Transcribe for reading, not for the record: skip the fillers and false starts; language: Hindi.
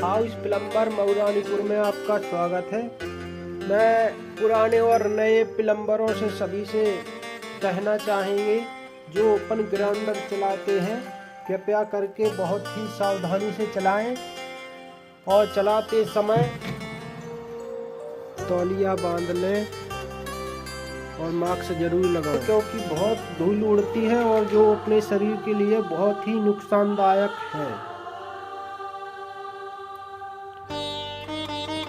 हाउस प्लम्बर मऊरानीपुर में आपका स्वागत है। मैं पुराने और नए प्लम्बरों से सभी से कहना चाहेंगे जो ओपन ग्राइंडर चलाते हैं, कृपया करके बहुत ही सावधानी से चलाएं और चलाते समय तौलिया बांध लें और मास्क जरूर लगाएं, क्योंकि बहुत धूल उड़ती है और जो अपने शरीर के लिए बहुत ही नुकसानदायक है।